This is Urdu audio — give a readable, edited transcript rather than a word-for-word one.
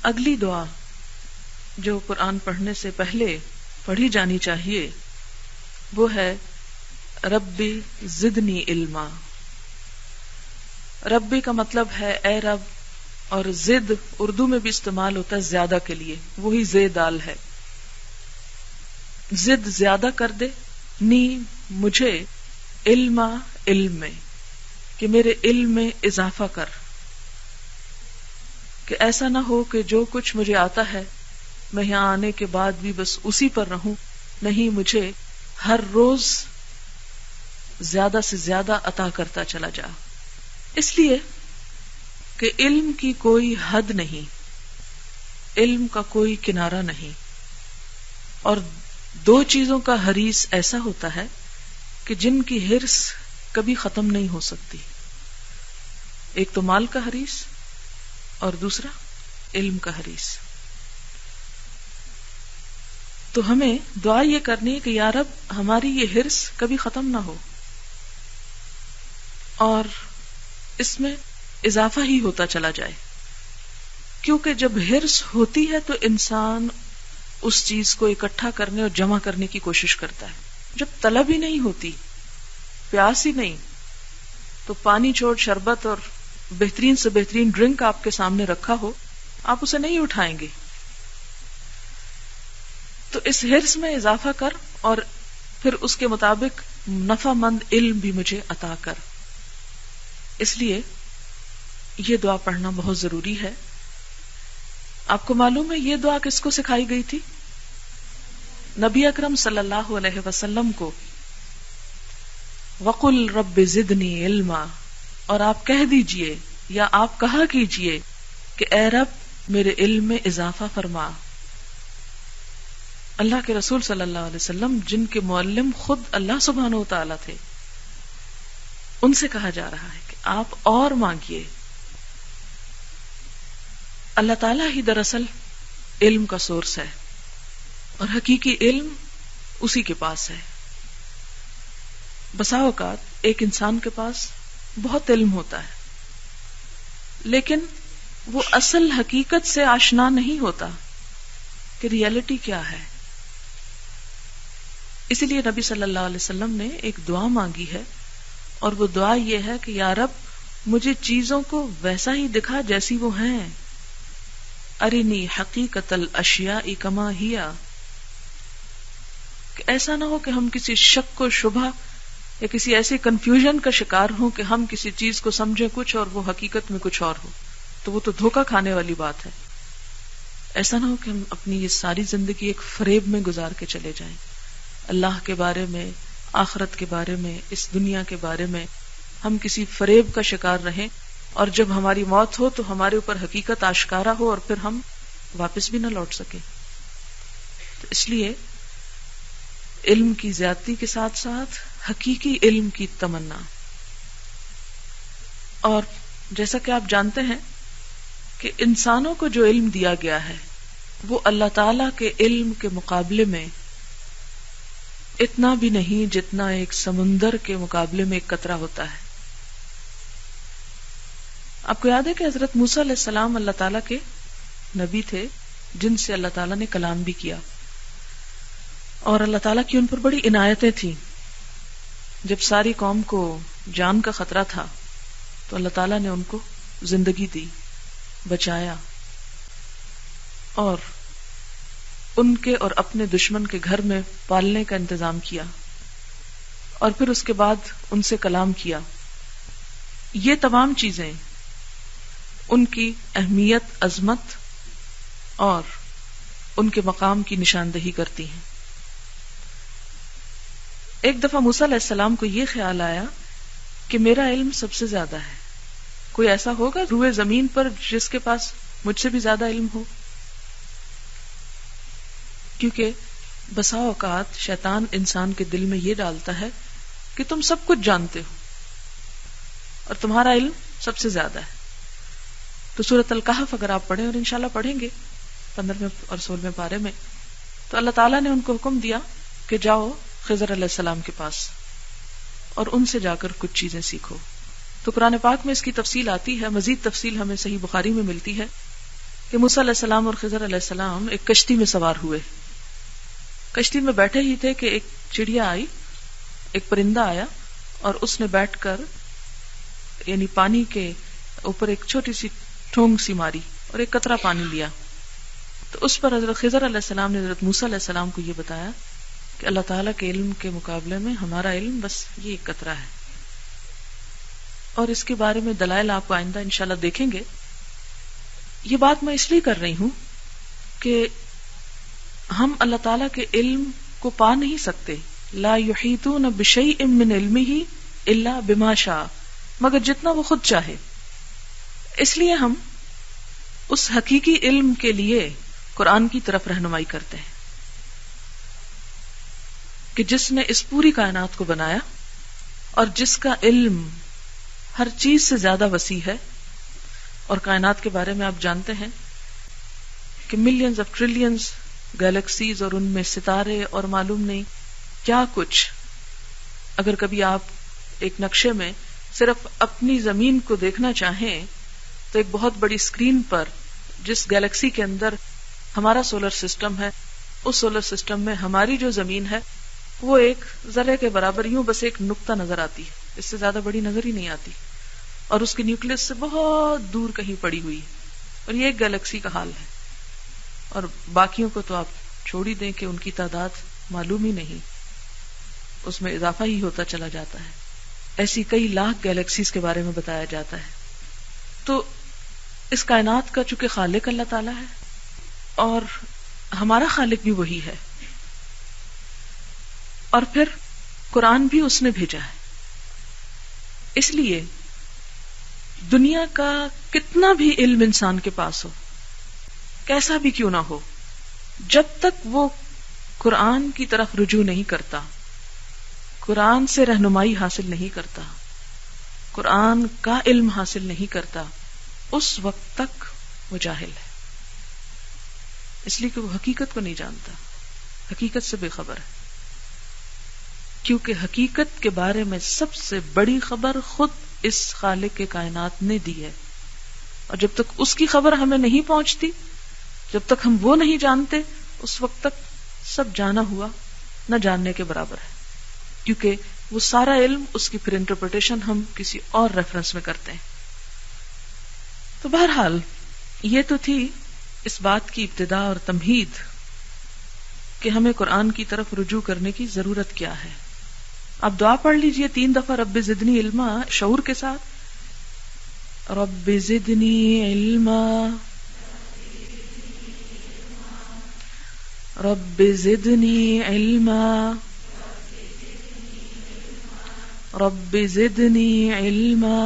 اگلی دعا جو قرآن پڑھنے سے پہلے پڑھی جانی چاہیے وہ ہے ربی زدنی علما. ربی کا مطلب ہے اے رب، اور زد اردو میں بھی استعمال ہوتا ہے زیادہ کے لیے، وہی زید دال ہے. زد زیادہ کر دے، نی مجھے، علما علم میں، کہ میرے علم میں اضافہ کر، کہ ایسا نہ ہو کہ جو کچھ مجھے آتا ہے میں یہاں آنے کے بعد بھی بس اسی پر رہوں. نہیں، مجھے ہر روز زیادہ سے زیادہ عطا کرتا چلا جا. اس لیے کہ علم کی کوئی حد نہیں، علم کا کوئی کنارہ نہیں. اور دو چیزوں کا حریص ایسا ہوتا ہے کہ جن کی حرص کبھی ختم نہیں ہو سکتی. ایک تو مال کا حریص اور دوسرا علم کا حریص. تو ہمیں دعا یہ کرنی ہے کہ یا رب ہماری یہ حرص کبھی ختم نہ ہو اور اس میں اضافہ ہی ہوتا چلا جائے. کیونکہ جب حرص ہوتی ہے تو انسان اس چیز کو اکٹھا کرنے اور جمع کرنے کی کوشش کرتا ہے. جب طلب ہی نہیں ہوتی، پیاس ہی نہیں، تو پانی چھوڑ شربت اور بہترین سے بہترین ڈرنک آپ کے سامنے رکھا ہو، آپ اسے نہیں اٹھائیں گے. تو اس حرص میں اضافہ کر اور پھر اس کے مطابق نفع مند علم بھی مجھے عطا کر. اس لیے یہ دعا پڑھنا بہت ضروری ہے. آپ کو معلوم ہے یہ دعا کس کو سکھائی گئی تھی؟ نبی اکرم صلی اللہ علیہ وسلم کو. وَقُلْ رَبِّ زِدْنِي عِلْمًا، اور آپ کہہ دیجئے یا آپ کہا کیجئے کہ اے رب میرے علم میں اضافہ فرما. اللہ کے رسول صلی اللہ علیہ وسلم جن کے معلم خود اللہ سبحانہ و تعالیٰ تھے، ان سے کہا جا رہا ہے کہ آپ اور مانگیے. اللہ تعالیٰ ہی دراصل علم کا سورس ہے اور حقیقی علم اسی کے پاس ہے. بسا اوقات ایک انسان کے پاس بہت علم ہوتا ہے لیکن وہ اصل حقیقت سے آشنا نہیں ہوتا کہ ریئلٹی کیا ہے. اسی لیے نبی صلی اللہ علیہ وسلم نے ایک دعا مانگی ہے اور وہ دعا یہ ہے کہ یا رب مجھے چیزوں کو ویسا ہی دکھا جیسی وہ ہیں. ارنی حقیقت الاشیاء کما ہیا، کہ ایسا نہ ہو کہ ہم کسی شک و شبہ یا کسی ایسے کنفیوژن کا شکار ہوں کہ ہم کسی چیز کو سمجھیں کچھ اور وہ حقیقت میں کچھ اور ہو، تو وہ تو دھوکہ کھانے والی بات ہے. ایسا نہ ہو کہ ہم اپنی یہ ساری زندگی ایک فریب میں گزار کے چلے جائیں. اللہ کے بارے میں، آخرت کے بارے میں، اس دنیا کے بارے میں ہم کسی فریب کا شکار رہیں اور جب ہماری موت ہو تو ہمارے اوپر حقیقت آشکارا ہو اور پھر ہم واپس بھی نہ لوٹ سکیں. تو اس لیے علم کی زیادتی کے ساتھ ساتھ حقیقی علم کی تمنا. اور جیسا کہ آپ جانتے ہیں کہ انسانوں کو جو علم دیا گیا ہے وہ اللہ تعالی کے علم کے مقابلے میں اتنا بھی نہیں جتنا ایک سمندر کے مقابلے میں ایک قطرہ ہوتا ہے. آپ کو یاد ہے کہ حضرت موسیٰ علیہ السلام اللہ تعالیٰ کے نبی تھے جن سے اللہ تعالیٰ نے کلام بھی کیا اور اللہ تعالیٰ کی ان پر بڑی عنایتیں تھیں. جب ساری قوم کو جان کا خطرہ تھا تو اللہ تعالیٰ نے ان کو زندگی دی، بچایا اور ان کے اور اپنے دشمن کے گھر میں پالنے کا انتظام کیا اور پھر اس کے بعد ان سے کلام کیا. یہ تمام چیزیں ان کی اہمیت، عظمت اور ان کے مقام کی نشاندہی کرتی ہیں. ایک دفعہ موسیٰ علیہ السلام کو یہ خیال آیا کہ میرا علم سب سے زیادہ ہے. کوئی ایسا ہوگا روئے زمین پر جس کے پاس مجھ سے بھی زیادہ علم ہو؟ کیونکہ بسا اوقات شیطان انسان کے دل میں یہ ڈالتا ہے کہ تم سب کچھ جانتے ہو اور تمہارا علم سب سے زیادہ ہے. تو سورۃ الکہف اگر آپ پڑھیں، اور انشاءاللہ پڑھیں گے 15ویں اور 16ویں پارے میں، تو اللہ تعالیٰ نے ان کو حکم دیا کہ جاؤ خضر علیہ السلام کے پاس اور ان سے جا کر کچھ چیزیں سیکھو. تو قرآن پاک میں اس کی تفصیل آتی ہے، مزید تفصیل ہمیں صحیح بخاری میں ملتی ہے کہ موسیٰ علیہ السلام اور خضر علیہ السلام ایک کشتی میں سوار ہوئے. کشتی میں بیٹھے ہی تھے کہ ایک چڑیا آئی، ایک پرندہ آیا اور اس نے بیٹھ کر یعنی پانی کے اوپر ایک چھوٹی سی ٹھونگ سی ماری اور ایک قطرہ پانی لیا. تو اس پر حضرت خضر علیہ السلام نے حضرت موسیٰ علیہ السلام کو یہ بتایا کہ اللہ تعالیٰ کے علم کے مقابلے میں ہمارا علم بس یہ ایک قطرہ ہے. اور اس کے بارے میں دلائل آپ کو آئندہ انشاءاللہ دیکھیں گے. یہ بات میں اس لیے کر رہی ہوں کہ ہم اللہ تعالیٰ کے علم کو پا نہیں سکتے. لا یحیطون بشیء من علمہ الا بما شاء، مگر جتنا وہ خود چاہے. اس لیے ہم اس حقیقی علم کے لیے قرآن کی طرف رہنمائی کرتے ہیں کہ جس نے اس پوری کائنات کو بنایا اور جس کا علم ہر چیز سے زیادہ وسیع ہے. اور کائنات کے بارے میں آپ جانتے ہیں کہ ملینز آف ٹریلینز گیلیکسیز اور ان میں ستارے اور معلوم نہیں کیا کچھ. اگر کبھی آپ ایک نقشے میں صرف اپنی زمین کو دیکھنا چاہیں تو ایک بہت بڑی اسکرین پر جس گیلیکسی کے اندر ہمارا سولر سسٹم ہے، اس سولر سسٹم میں ہماری جو زمین ہے وہ ایک ذرے کے برابر، یوں بس ایک نقطہ نظر آتی ہے، اس سے زیادہ بڑی نظر ہی نہیں آتی، اور اس کے نیوکلس سے بہت دور کہیں پڑی ہوئی ہے. اور یہ ایک گیلیکسی کا حال ہے. اور باقیوں کو تو آپ چھوڑ ہی دیں کہ ان کی تعداد معلوم ہی نہیں، اس میں اضافہ ہی ہوتا چلا جاتا ہے. ایسی کئی لاکھ گیلیکسیز کے بارے میں بتایا جاتا ہے. تو اس کائنات کا چونکہ خالق اللہ تعالیٰ ہے اور ہمارا خالق بھی وہی ہے، اور پھر قرآن بھی اس نے بھیجا ہے. اس لیے دنیا کا کتنا بھی علم انسان کے پاس ہو، کیسا بھی کیوں نہ ہو، جب تک وہ قرآن کی طرف رجوع نہیں کرتا، قرآن سے رہنمائی حاصل نہیں کرتا، قرآن کا علم حاصل نہیں کرتا، اس وقت تک وہ جاہل ہے. اس لیے کہ وہ حقیقت کو نہیں جانتا، حقیقت سے بے خبر ہے. کیونکہ حقیقت کے بارے میں سب سے بڑی خبر خود اس خالق کے کائنات نے دی ہے، اور جب تک اس کی خبر ہمیں نہیں پہنچتی، جب تک ہم وہ نہیں جانتے، اس وقت تک سب جانا ہوا نہ جاننے کے برابر ہے. کیونکہ وہ سارا علم، اس کی پھر انٹرپریٹیشن ہم کسی اور ریفرنس میں کرتے ہیں. تو بہرحال یہ تو تھی اس بات کی ابتدا اور تمہید کہ ہمیں قرآن کی طرف رجوع کرنے کی ضرورت کیا ہے. آپ دعا پڑھ لیجئے 3 دفعہ رب زدنی علما، شعور کے ساتھ. رب زدنی علما، رب زدنی علما، رب زدنی علما.